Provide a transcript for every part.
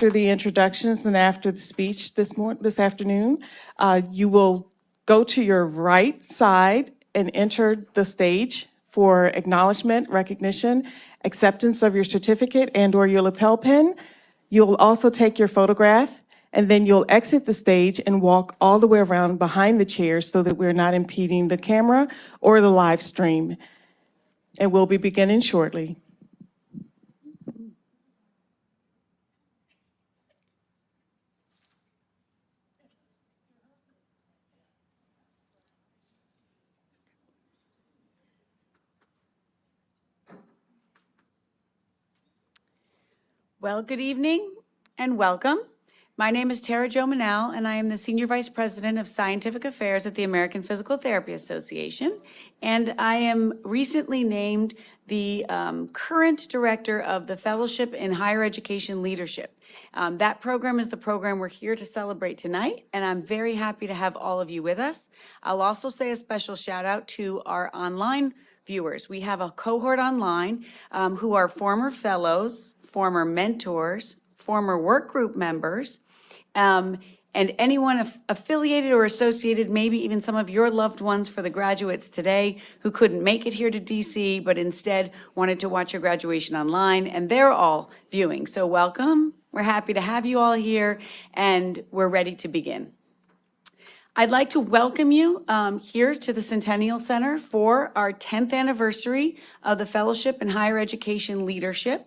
after the introductions and after the speech this afternoon, you will go to your right side and enter the stage for acknowledgement, recognition, acceptance of your certificate and/or your lapel pin. You'll also take your photograph, and then you'll exit the stage and walk all the way around behind the chairs so that we're not impeding the camera or the live stream. And we'll be beginning shortly. Well, good evening and welcome. My name is Tara Jo Manal, and I am the Senior Vice President of Scientific Affairs at the American Physical Therapy Association. And I am recently named the current director of the Fellowship in Higher Education Leadership. That program is the program we're here to celebrate tonight, and I'm very happy to have all of you with us. I'll also say a special shout out to our online viewers. We have a cohort online who are former fellows, former mentors, former work group members, and anyone affiliated or associated, maybe even some of your loved ones for the graduates today who couldn't make it here to DC, but instead wanted to watch your graduation online, and they're all viewing. So welcome. We're happy to have you all here, and we're ready to begin. I'd like to welcome you here to the Centennial Center for our 10th anniversary of the Fellowship in Higher Education Leadership.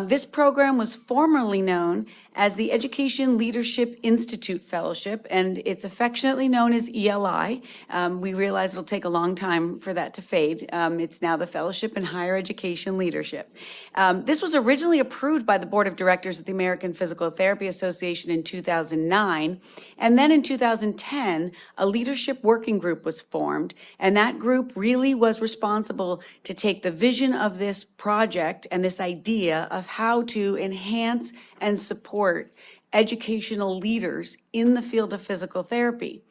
This program was formerly known as the Education Leadership Institute Fellowship, and it's affectionately known as ELI. We realize it'll take a long time for that to fade. It's now the Fellowship in Higher Education Leadership. This was originally approved by the Board of Directors of the American Physical Therapy Association in 2009, and then in 2010, a leadership working group was formed, and that group really was responsible to take the vision of this project and this idea of how to enhance and support educational leaders in the field of physical therapy.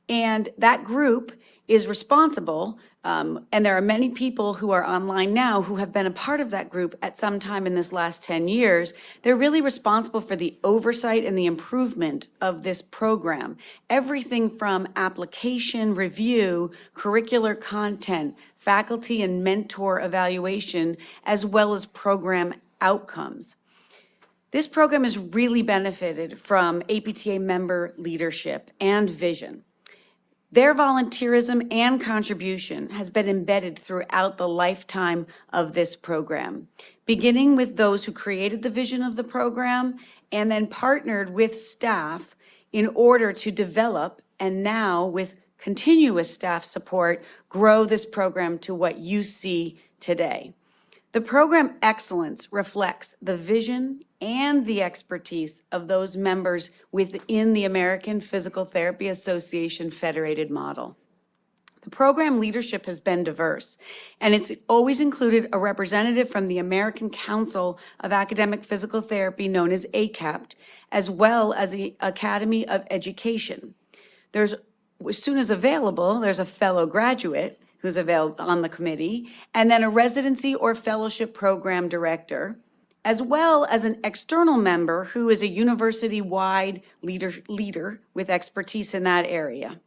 And that group is responsible, and there are many people who are online now who have been a part of that group at some time in this last 10 years. They're really responsible for the oversight and the improvement of this program. Everything from application review, curricular content, faculty and mentor evaluation, as well as program outcomes. This program has really benefited from APTA member leadership and vision. Their volunteerism and contribution has been embedded throughout the lifetime of this program, beginning with those who created the vision of the program and then partnered with staff in order to develop, and now with continuous staff support, grow this program to what you see today. The program excellence reflects the vision and the expertise of those members within the American Physical Therapy Association federated model. The program leadership has been diverse, and it's always included a representative from the American Council of Academic Physical Therapy, known as ACAPT, as well as the Academy of Education. There's, as soon as available, there's a fellow graduate who's available on the committee, and then a residency or fellowship program director, as well as an external member who is a university-wide leader with expertise in that area.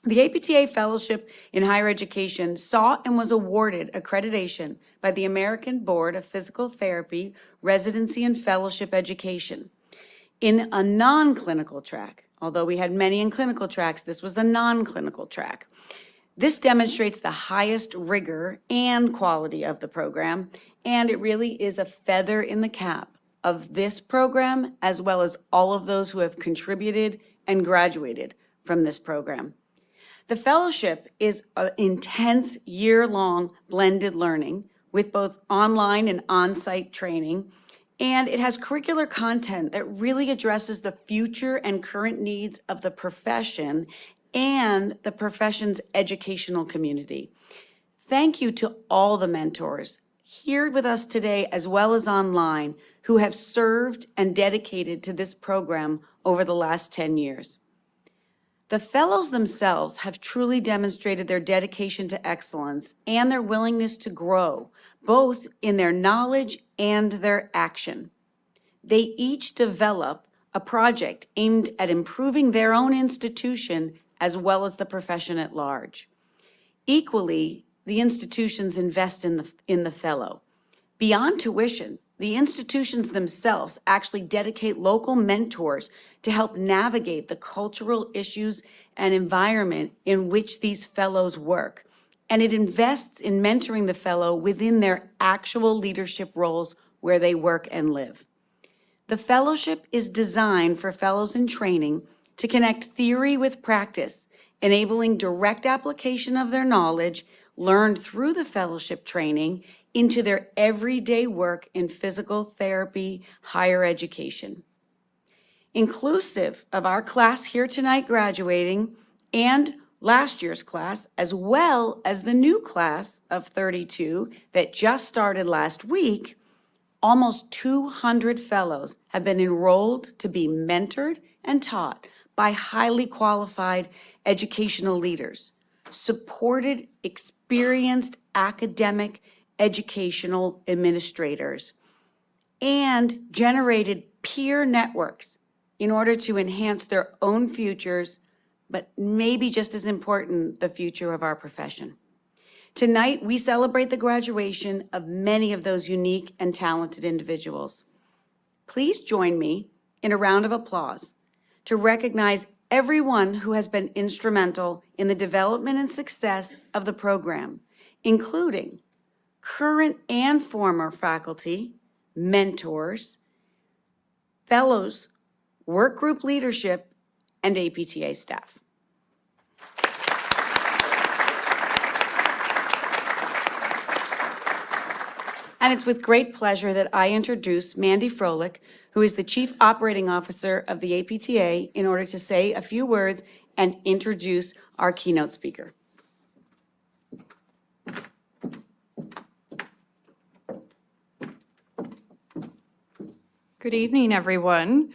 The APTA Fellowship in Higher Education sought and was awarded accreditation by the American Board of Physical Therapy, Residency and Fellowship Education. In a non-clinical track, although we had many in clinical tracks, this was the non-clinical track. This demonstrates the highest rigor and quality of the program, and it really is a feather in the cap of this program, as well as all of those who have contributed and graduated from this program. The fellowship is an intense year-long blended learning with both online and on-site training, and it has curricular content that really addresses the future and current needs of the profession and the profession's educational community. Thank you to all the mentors here with us today, as well as online, who have served and dedicated to this program over the last 10 years. The fellows themselves have truly demonstrated their dedication to excellence and their willingness to grow, both in their knowledge and their action. They each develop a project aimed at improving their own institution as well as the profession at large. Equally, the institutions invest in the fellow. Beyond tuition, the institutions themselves actually dedicate local mentors to help navigate the cultural issues and environment in which these fellows work. And it invests in mentoring the fellow within their actual leadership roles where they work and live. The fellowship is designed for fellows in training to connect theory with practice, enabling direct application of their knowledge learned through the fellowship training into their everyday work in physical therapy, higher education. Inclusive of our class here tonight graduating and last year's class, as well as the new class of 32 that just started last week, almost 200 fellows have been enrolled to be mentored and taught by highly qualified educational leaders, supported experienced academic educational administrators, and generated peer networks in order to enhance their own futures, but maybe just as important, the future of our profession. Tonight, we celebrate the graduation of many of those unique and talented individuals. Please join me in a round of applause to recognize everyone who has been instrumental in the development and success of the program, including current and former faculty, mentors, fellows, work group leadership, and APTA staff. And it's with great pleasure that I introduce Mandy Frolick, who is the Chief Operating Officer of the APTA, in order to say a few words and introduce our keynote speaker. Good evening, everyone.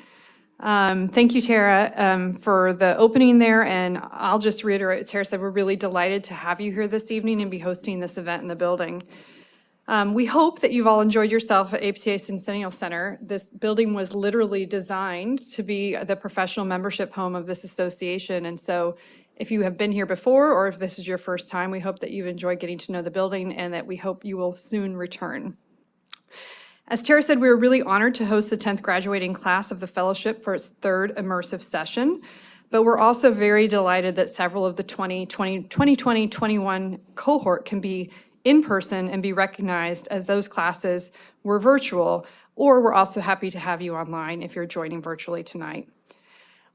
Thank you, Tara, for the opening there. And I'll just reiterate what Tara said. We're really delighted to have you here this evening and be hosting this event in the building. We hope that you've all enjoyed yourself at APTA Centennial Center. This building was literally designed to be the professional membership home of this association. And so if you have been here before, or if this is your first time, we hope that you've enjoyed getting to know the building and that we hope you will soon return. As Tara said, we were really honored to host the 10th graduating class of the fellowship for its third immersive session, but we're also very delighted that several of the 2020-21 cohort can be in person and be recognized, as those classes were virtual, or we're also happy to have you online if you're joining virtually tonight.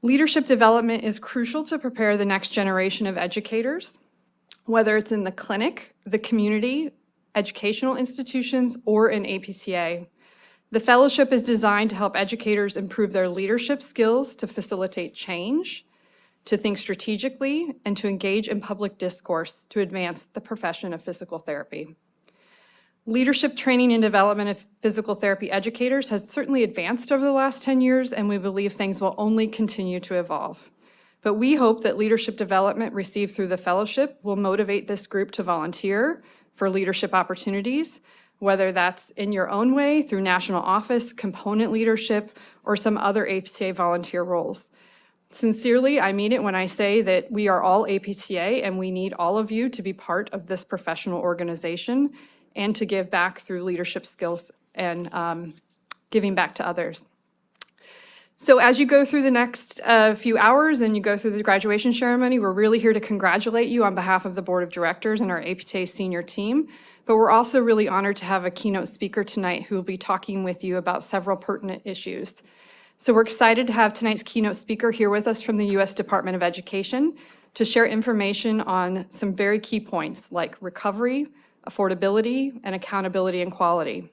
Leadership development is crucial to prepare the next generation of educators, whether it's in the clinic, the community, educational institutions, or in APTA. The fellowship is designed to help educators improve their leadership skills to facilitate change, to think strategically, and to engage in public discourse to advance the profession of physical therapy. Leadership training and development of physical therapy educators has certainly advanced over the last 10 years, and we believe things will only continue to evolve. But we hope that leadership development received through the fellowship will motivate this group to volunteer for leadership opportunities, whether that's in your own way through national office, component leadership, or some other APTA volunteer roles. Sincerely, I mean it when I say that we are all APTA and we need all of you to be part of this professional organization and to give back through leadership skills and giving back to others. So as you go through the next few hours and you go through the graduation ceremony, we're really here to congratulate you on behalf of the Board of Directors and our APTA senior team. But we're also really honored to have a keynote speaker tonight who will be talking with you about several pertinent issues. So we're excited to have tonight's keynote speaker here with us from the U.S. Department of Education to share information on some very key points like recovery, affordability, and accountability and quality.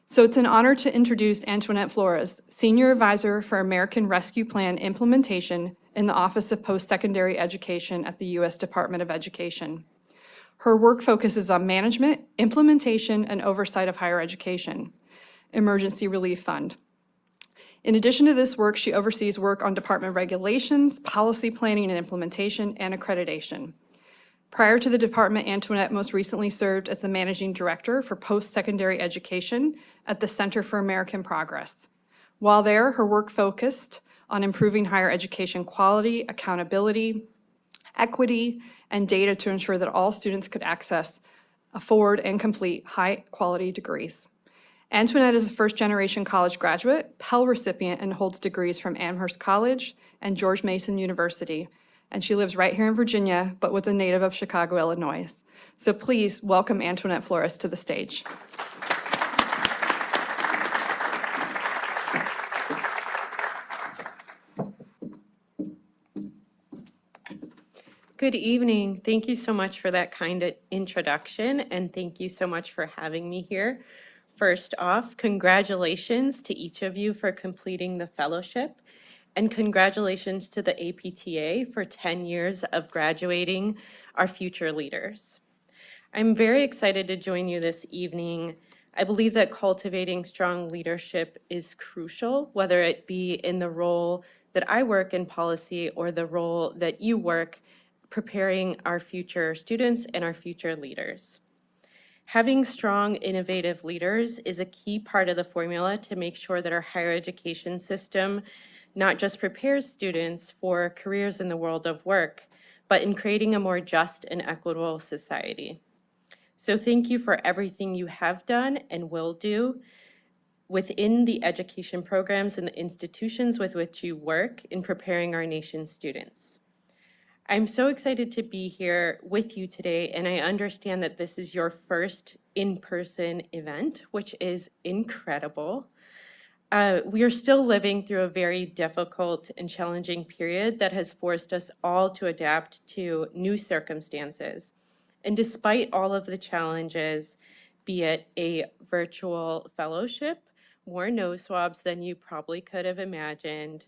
So it's an honor to introduce Antoinette Flores, Senior Advisor for American Rescue Plan Implementation in the Office of Post-Secondary Education at the U.S. Department of Education. Her work focuses on management, implementation, and oversight of higher education, Emergency Relief Fund. In addition to this work, she oversees work on department regulations, policy planning and implementation, and accreditation. Prior to the department, Antoinette most recently served as the Managing Director for Post-Secondary Education at the Center for American Progress, While there, her work focused on improving higher education quality, accountability, equity, and data to ensure that all students could access, afford, and complete high-quality degrees. Antoinette is a first-generation college graduate, Pell recipient, and holds degrees from Amherst College and George Mason University. And she lives right here in Virginia, but was a native of Chicago, Illinois. So please welcome Antoinette Flores to the stage. Good evening. Thank you so much for that kind introduction, and thank you so much for having me here. First off, congratulations to each of you for completing the fellowship, and congratulations to the APTA for 10 years of graduating our future leaders. I'm very excited to join you this evening. I believe that cultivating strong leadership is crucial, whether it be in the role that I work in policy or the role that you work preparing our future students and our future leaders. Having strong, innovative leaders is a key part of the formula to make sure that our higher education system not just prepares students for careers in the world of work, but in creating a more just and equitable society. So thank you for everything you have done and will do within the education programs and the institutions with which you work in preparing our nation's students. I'm so excited to be here with you today, and I understand that this is your first in-person event, which is incredible. We are still living through a very difficult and challenging period that has forced us all to adapt to new circumstances. And despite all of the challenges, be it a virtual fellowship, more nose swabs than you probably could have imagined,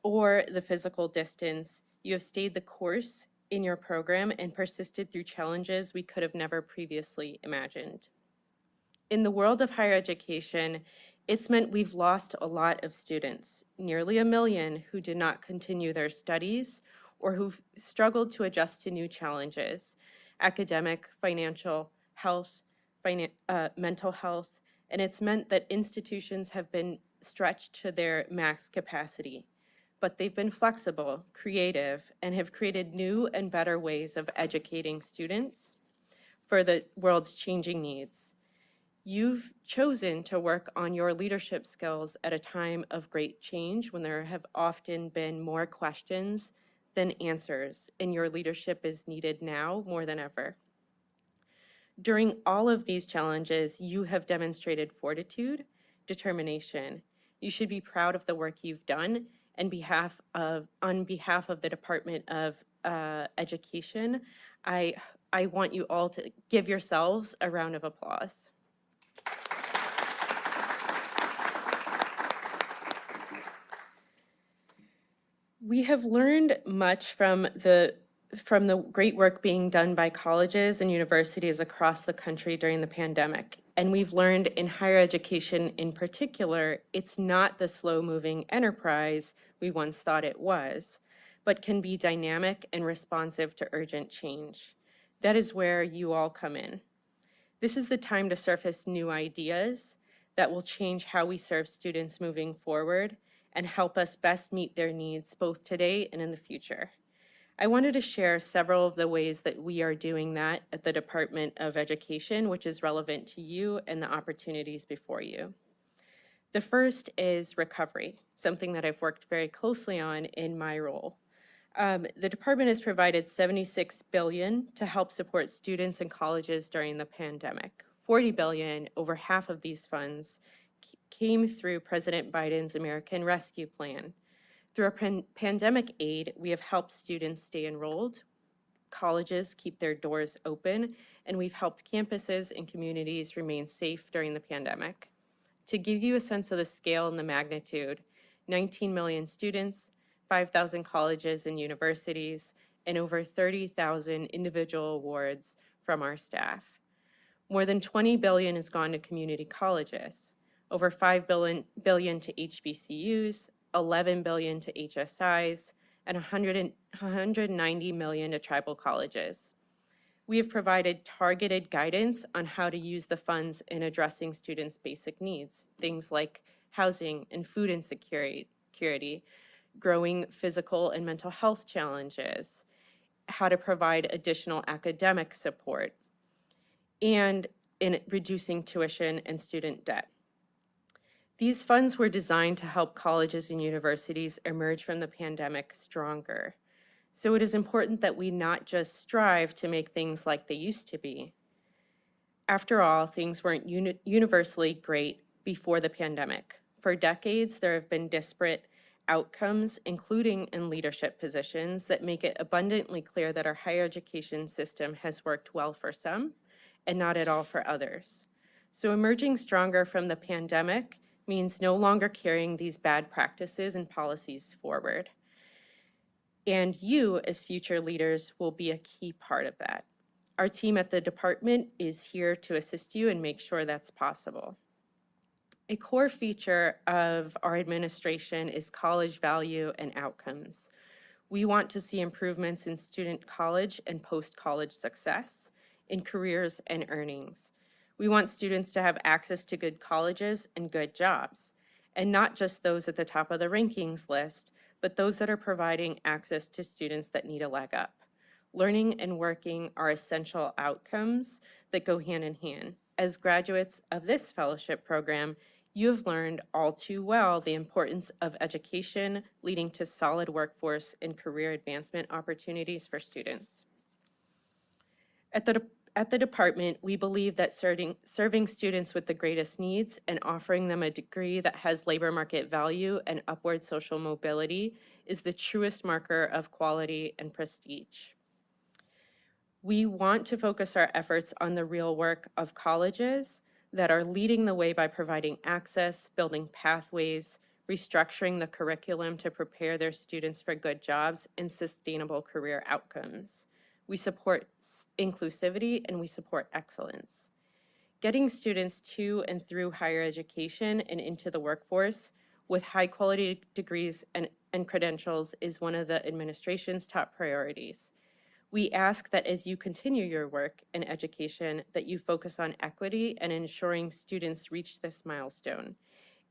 or the physical distance, you have stayed the course in your program and persisted through challenges we could have never previously imagined. In the world of higher education, it's meant we've lost a lot of students, nearly 1 million who did not continue their studies or who've struggled to adjust to new challenges, academic, financial, health, mental health, and it's meant that institutions have been stretched to their max capacity. But they've been flexible, creative, and have created new and better ways of educating students for the world's changing needs. You've chosen to work on your leadership skills at a time of great change when there have often been more questions than answers, and your leadership is needed now more than ever. During all of these challenges, you have demonstrated fortitude, determination. You should be proud of the work you've done on behalf of the Department of Education. I want you all to give yourselves a round of applause. We have learned much from the great work being done by colleges and universities across the country during the pandemic. And we've learned in higher education in particular, it's not the slow-moving enterprise we once thought it was, but can be dynamic and responsive to urgent change. That is where you all come in. This is the time to surface new ideas that will change how we serve students moving forward and help us best meet their needs both today and in the future. I wanted to share several of the ways that we are doing that at the Department of Education, which is relevant to you and the opportunities before you. The first is recovery, something that I've worked very closely on in my role. The department has provided $76 billion to help support students and colleges during the pandemic. $40 billion, over half of these funds, came through President Biden's American Rescue Plan. Through our pandemic aid, we have helped students stay enrolled, colleges keep their doors open, and we've helped campuses and communities remain safe during the pandemic. To give you a sense of the scale and the magnitude, 19 million students, 5,000 colleges and universities, and over 30,000 individual awards from our staff. More than $20 billion has gone to community colleges, over $5 billion to HBCUs, $11 billion to HSIs, and $190 million to tribal colleges. We have provided targeted guidance on how to use the funds in addressing students' basic needs, things like housing and food insecurity, growing physical and mental health challenges, how to provide additional academic support, and in reducing tuition and student debt. These funds were designed to help colleges and universities emerge from the pandemic stronger. So it is important that we not just strive to make things like they used to be. After all, things weren't universally great before the pandemic. For decades, there have been disparate outcomes, including in leadership positions, that make it abundantly clear that our higher education system has worked well for some and not at all for others. So emerging stronger from the pandemic means no longer carrying these bad practices and policies forward. And you, as future leaders, will be a key part of that. Our team at the department is here to assist you and make sure that's possible. A core feature of our administration is college value and outcomes. We want to see improvements in student college and post-college success, in careers and earnings. We want students to have access to good colleges and good jobs, and not just those at the top of the rankings list, but those that are providing access to students that need a leg up. Learning and working are essential outcomes that go hand in hand. As graduates of this fellowship program, you have learned all too well the importance of education leading to solid workforce and career advancement opportunities for students. At the department, we believe that serving students with the greatest needs and offering them a degree that has labor market value and upward social mobility is the truest marker of quality and prestige. We want to focus our efforts on the real work of colleges that are leading the way by providing access, building pathways, restructuring the curriculum to prepare their students for good jobs and sustainable career outcomes. We support inclusivity and we support excellence. Getting students to and through higher education and into the workforce with high quality degrees and credentials is one of the administration's top priorities. We ask that as you continue your work in education, that you focus on equity and ensuring students reach this milestone.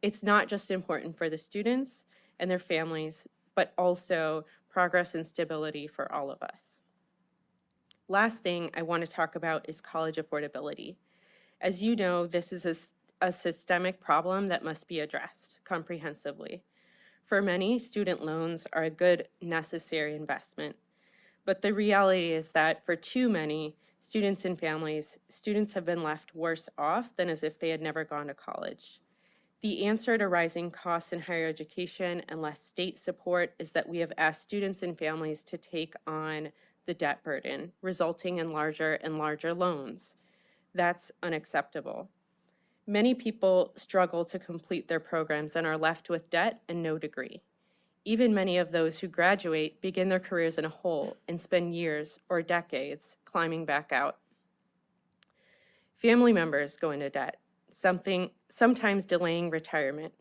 It's not just important for the students and their families, but also progress and stability for all of us. Last thing I want to talk about is college affordability. As you know, this is a systemic problem that must be addressed comprehensively. For many, student loans are a good, necessary investment. But the reality is that for too many students and families, students have been left worse off than as if they had never gone to college. The answer to rising costs in higher education and less state support is that we have asked students and families to take on the debt burden, resulting in larger and larger loans. That's unacceptable. Many people struggle to complete their programs and are left with debt and no degree. Even many of those who graduate begin their careers in a hole and spend years or decades climbing back out. Family members go into debt, sometimes delaying retirement.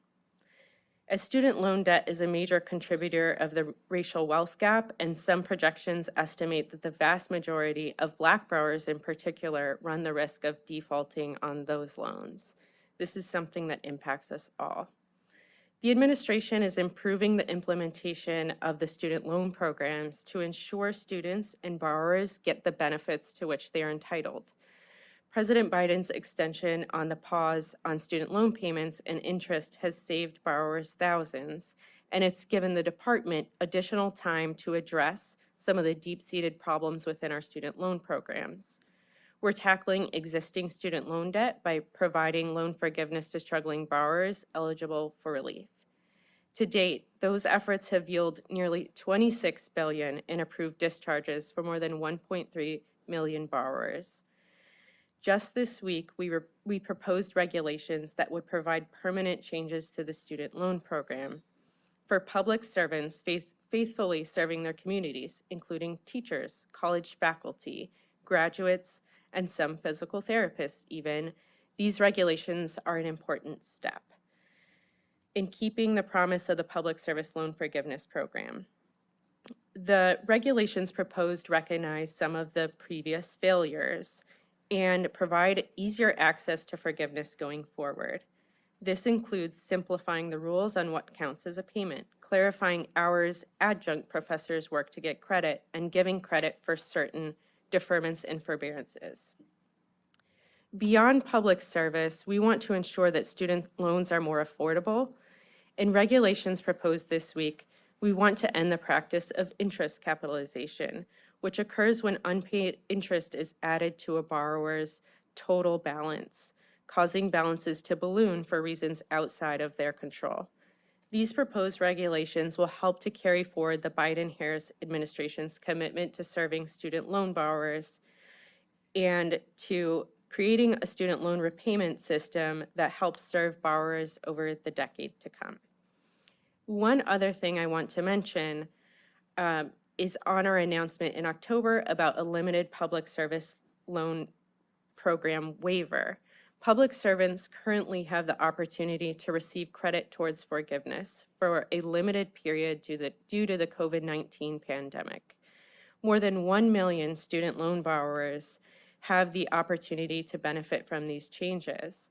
As student loan debt is a major contributor of the racial wealth gap, and some projections estimate that the vast majority of Black borrowers in particular run the risk of defaulting on those loans. This is something that impacts us all. The administration is improving the implementation of the student loan programs to ensure students and borrowers get the benefits to which they are entitled. President Biden's extension on the pause on student loan payments and interest has saved borrowers thousands, and it's given the department additional time to address some of the deep-seated problems within our student loan programs. We're tackling existing student loan debt by providing loan forgiveness to struggling borrowers eligible for relief. To date, those efforts have yielded nearly $26 billion in approved discharges for more than 1.3 million borrowers. Just this week, we proposed regulations that would provide permanent changes to the student loan program for public servants faithfully serving their communities, including teachers, college faculty, graduates, and some physical therapists even. These regulations are an important step in keeping the promise of the Public Service Loan Forgiveness Program. The regulations proposed recognize some of the previous failures and provide easier access to forgiveness going forward. This includes simplifying the rules on what counts as a payment, clarifying hours adjunct professors work to get credit, and giving credit for certain deferments and forbearances. Beyond public service, we want to ensure that student loans are more affordable. In regulations proposed this week, we want to end the practice of interest capitalization, which occurs when unpaid interest is added to a borrower's total balance, causing balances to balloon for reasons outside of their control. These proposed regulations will help to carry forward the Biden-Harris administration's commitment to serving student loan borrowers and to creating a student loan repayment system that helps serve borrowers over the decade to come. One other thing I want to mention is on our announcement in October about a limited public service loan program waiver. Public servants currently have the opportunity to receive credit towards forgiveness for a limited period due to the COVID-19 pandemic. More than 1 million student loan borrowers have the opportunity to benefit from these changes,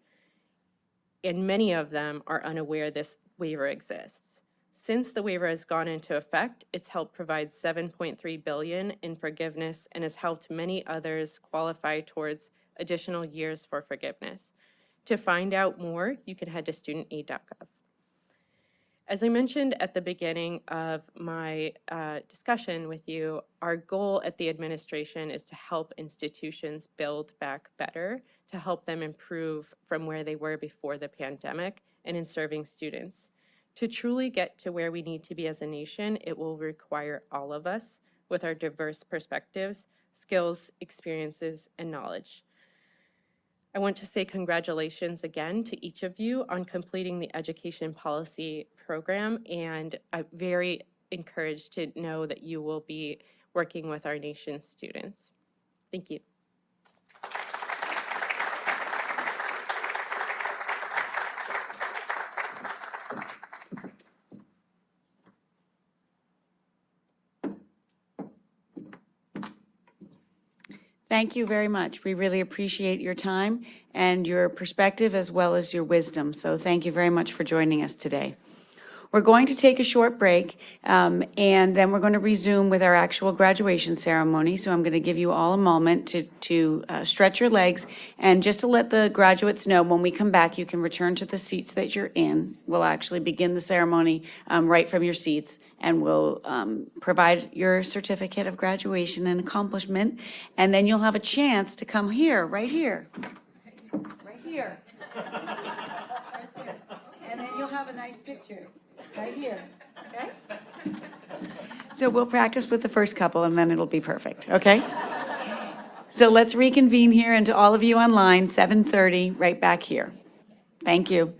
and many of them are unaware this waiver exists. Since the waiver has gone into effect, it's helped provide $7.3 billion in forgiveness and has helped many others qualify towards additional years for forgiveness. To find out more, you can head to studentaid.gov. As I mentioned at the beginning of my discussion with you, our goal at the administration is to help institutions build back better, to help them improve from where they were before the pandemic and in serving students. To truly get to where we need to be as a nation, it will require all of us with our diverse perspectives, skills, experiences, and knowledge. I want to say congratulations again to each of you on completing the education policy program, and I'm very encouraged to know that you will be working with our nation's students. Thank you. Thank you very much. We really appreciate your time and your perspective as well as your wisdom. So thank you very much for joining us today. We're going to take a short break, and then we're going to resume with our actual graduation ceremony. So I'm going to give you all a moment to stretch your legs, and just to let the graduates know, when we come back, you can return to the seats that you're in. We'll actually begin the ceremony right from your seats, and we'll provide your certificate of graduation and accomplishment, and then you'll have a chance to come here, right here, right here. And then you'll have a nice picture. Right here, okay? So we'll practice with the first couple and then it'll be perfect, okay? So let's reconvene here, and to all of you online, 7:30, right back here. Thank you.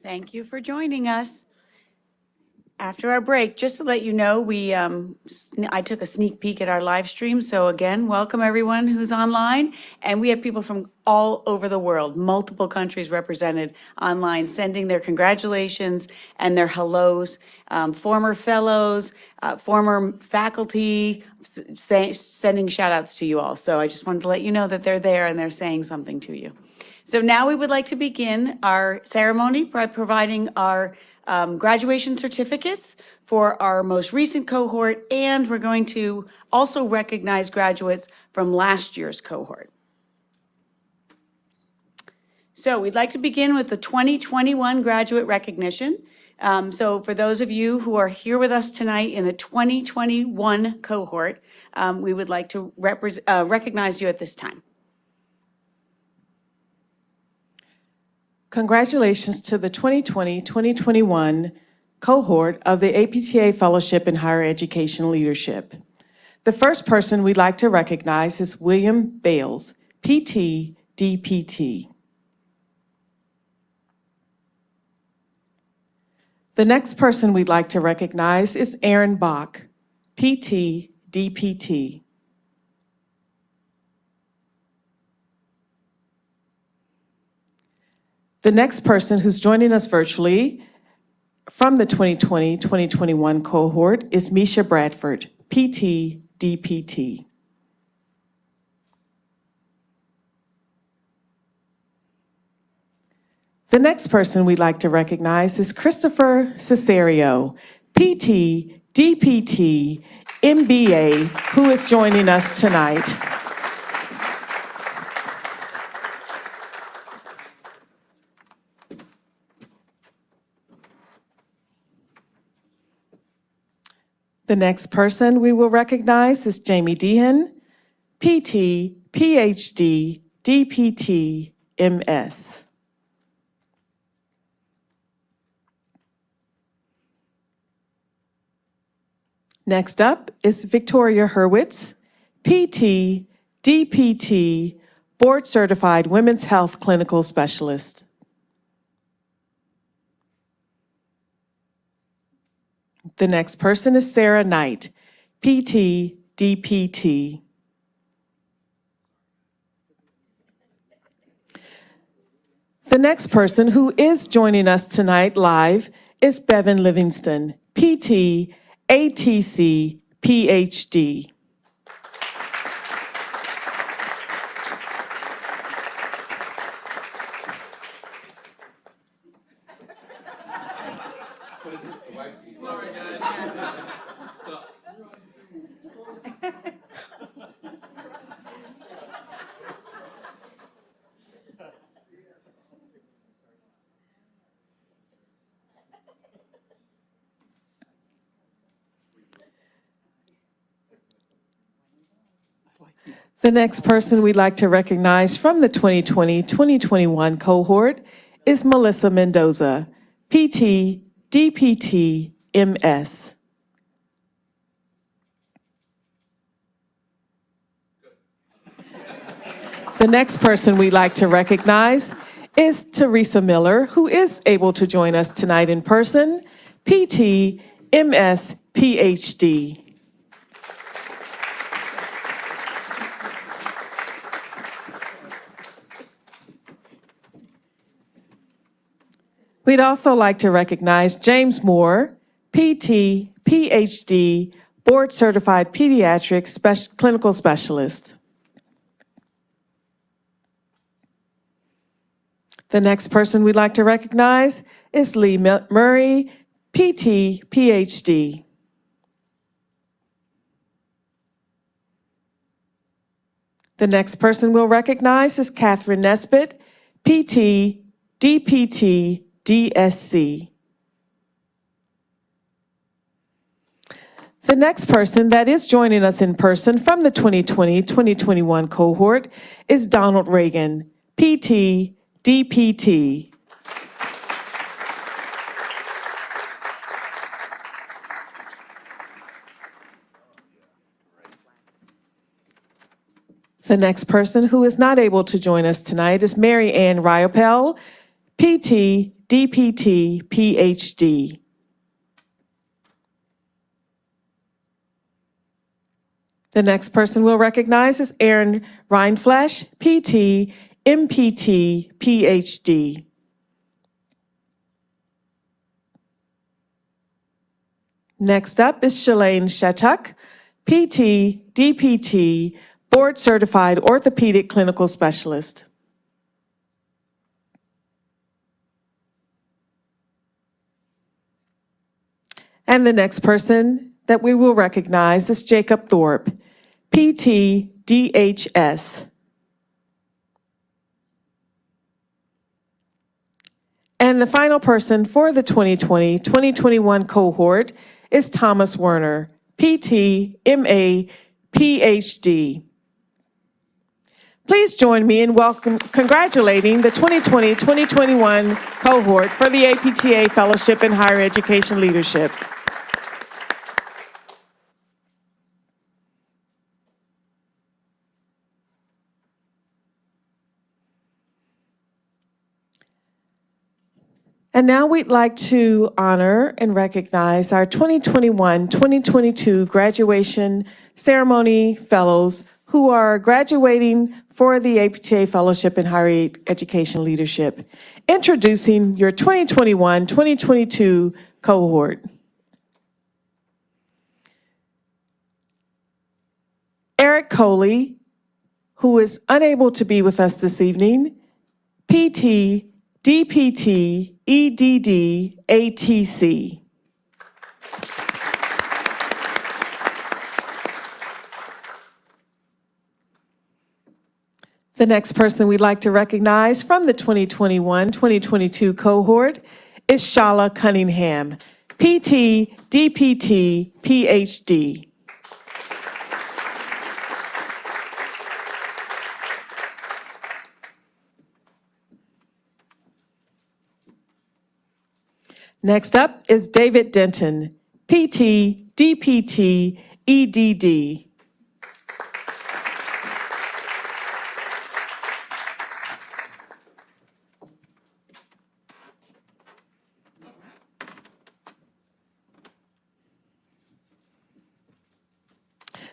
Thank you for joining us. After our break, just to let you know, I took a sneak peek at our live stream. So again, welcome everyone who's online. And we have people from all over the world, multiple countries represented online, sending their congratulations and their hellos, former fellows, former faculty, sending shout outs to you all. So I just wanted to let you know that they're there and they're saying something to you. So now we would like to begin our ceremony by providing our graduation certificates for our most recent cohort, and we're going to also recognize graduates from last year's cohort. So we'd like to begin with the 2021 graduate recognition. So for those of you who are here with us tonight in the 2021 cohort, we would like to recognize you at this time. Congratulations to the 2020-2021 cohort of the APTA Fellowship in Higher Education Leadership. The first person we'd like to recognize is William Bales, PT, DPT. The next person we'd like to recognize is Aaron Bach, PT, DPT. The next person who's joining us virtually from the 2020-2021 cohort is Misha Bradford, PT, DPT. The next person we'd like to recognize is Christopher Cesario, PT, DPT, MBA, who is joining us tonight. The next person we will recognize is Jamie Dehan, PT, PhD, DPT, MS. Next up is Victoria Hurwitz, PT, DPT, Board Certified Women's Health Clinical Specialist. The next person is Sarah Knight, PT, DPT. The next person who is joining us tonight live is Bevan Livingston, PT, ATC, PhD. The next person we'd like to recognize from the 2020-2021 cohort is Melissa Mendoza, PT, DPT, MS. The next person we'd like to recognize is Teresa Miller, who is able to join us tonight in person, PT, MS, PhD. We'd also like to recognize James Moore, PT, PhD, Board Certified Pediatric Clinical Specialist. The next person we'd like to recognize is Lee Murray, PT, PhD. The next person we'll recognize is Catherine Nesbitt, PT, DPT, DSC. The next person that is joining us in person from the 2020-2021 cohort is Donald Reagan, PT, DPT. The next person who is not able to join us tonight is Mary Ann Ryopel, PT, DPT, PhD. The next person we'll recognize is Aaron Reinflesch, PT, MPT, PhD. Next up is Shalane Shatuk, PT, DPT, Board Certified Orthopedic Clinical Specialist. And the next person that we will recognize is Jacob Thorpe, PT, DHS. And the final person for the 2020-2021 cohort is Thomas Werner, PT, MA, PhD. Please join me in congratulating the 2020-2021 cohort for the APTA Fellowship in Higher Education Leadership. And now we'd like to honor and recognize our 2021-2022 graduation ceremony fellows who are graduating for the APTA Fellowship in Higher Education Leadership. Introducing your 2021-2022 cohort. Eric Coley, who is unable to be with us this evening, PT, DPT, EDD, ATC. The next person we'd like to recognize from the 2021-2022 cohort is Shala Cunningham, PT, DPT, PhD. Next up is David Denton, PT, DPT, EDD.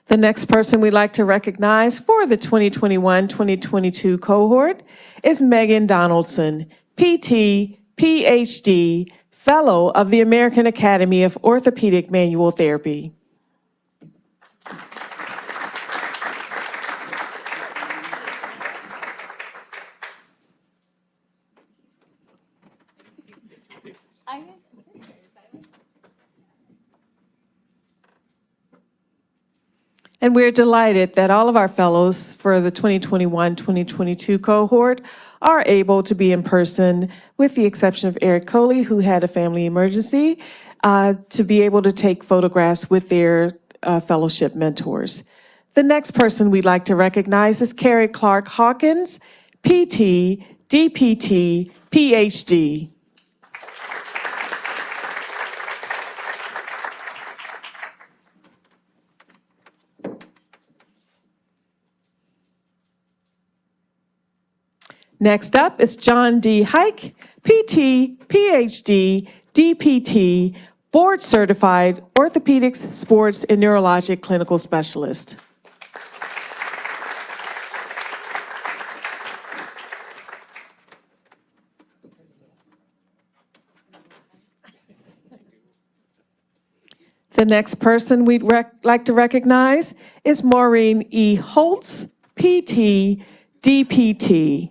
The next person we'd like to recognize for the 2021-2022 cohort is Megan Donaldson, PT, PhD, Fellow of the American Academy of Orthopedic Manual Therapy. And we're delighted that all of our fellows for the 2021-2022 cohort are able to be in person, with the exception of Eric Coley, who had a family emergency, to be able to take photographs with their fellowship mentors. The next person we'd like to recognize is Carrie Clark Hawkins, PT, DPT, PhD. Next up is John D. Hike, PT, PhD, DPT, Board Certified Orthopedics, Sports, and Neurologic Clinical Specialist. The next person we'd like to recognize is Maureen E. Holtz, PT, DPT.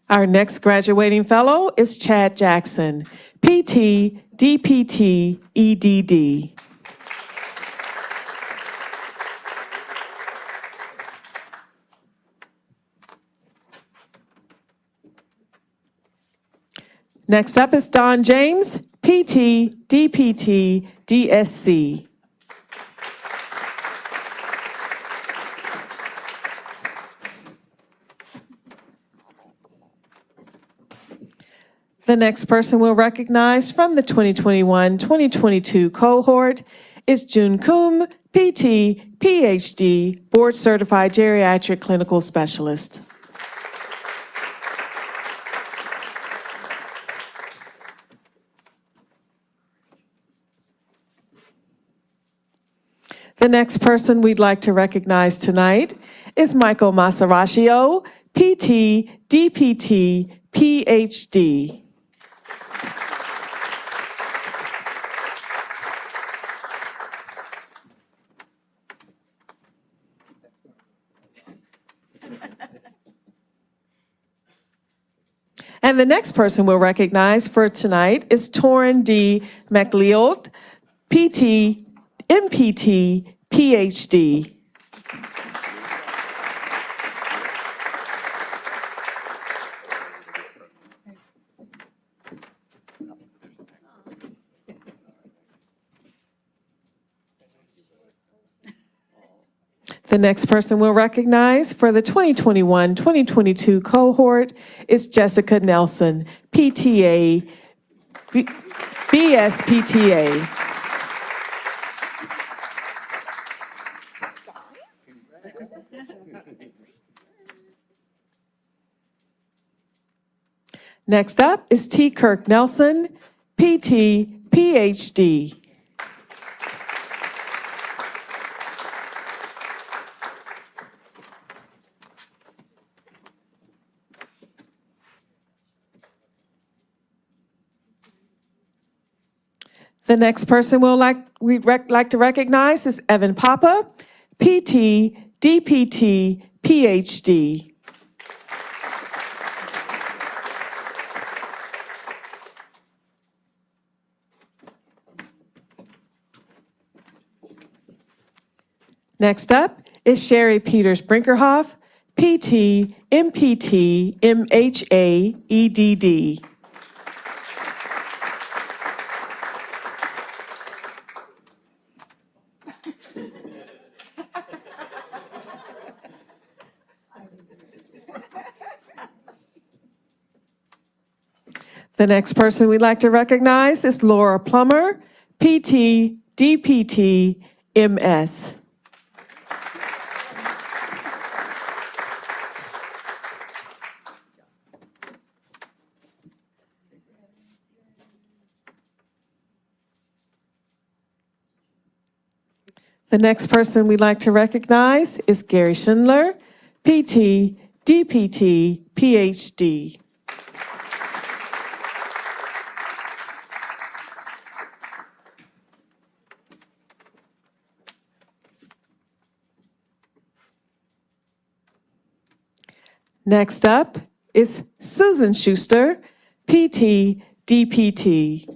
Our next graduating fellow is Chad Jackson, PT, DPT, EDD. Next up is Don James, PT, DPT, DSC. The next person we'll recognize from the 2021-2022 cohort is Jun Kum, PT, PhD, Board Certified Geriatric Clinical Specialist. The next person we'd like to recognize tonight is Michael Masaraccio, PT, DPT, PhD. And the next person we'll recognize for tonight is Torin D. McLeod, PT, MPT, PhD. The next person we'll recognize for the 2021-2022 cohort is Jessica Nelson, PTA, BSPTA. Next up is T. Kirk Nelson, PT, PhD. The next person we'd like to recognize is Evan Papa, PT, DPT, PhD. Next up is Sherry Peters Brinkerhoff, PT, MPT, MHA, EDD. The next person we'd like to recognize is Laura Plummer, PT, DPT, MS. The next person we'd like to recognize is Gary Schindler, PT, DPT, PhD. Next up is Susan Schuster, PT, DPT.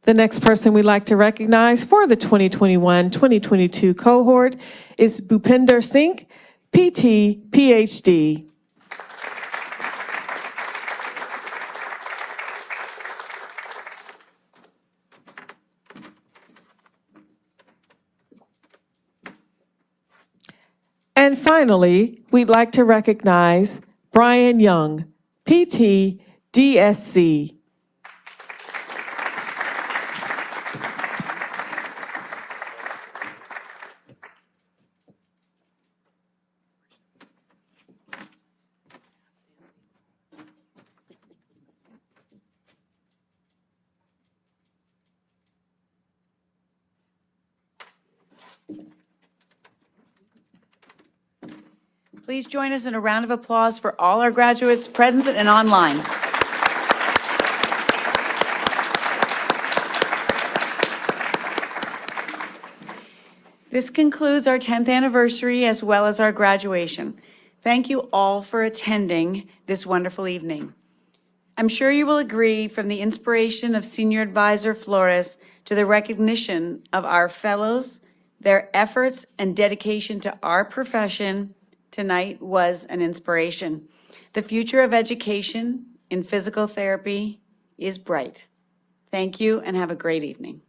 The next person we'd like to recognize for the 2021-2022 cohort is Bhupinder Singh, PT, PhD. And finally, we'd like to recognize Brian Young, PT, DSC. Please join us in a round of applause for all our graduates present and online. This concludes our 10th anniversary as well as our graduation. Thank you all for attending this wonderful evening. I'm sure you will agree, from the inspiration of Senior Advisor Flores to the recognition of our fellows, their efforts and dedication to our profession tonight was an inspiration. The future of education in physical therapy is bright. Thank you and have a great evening.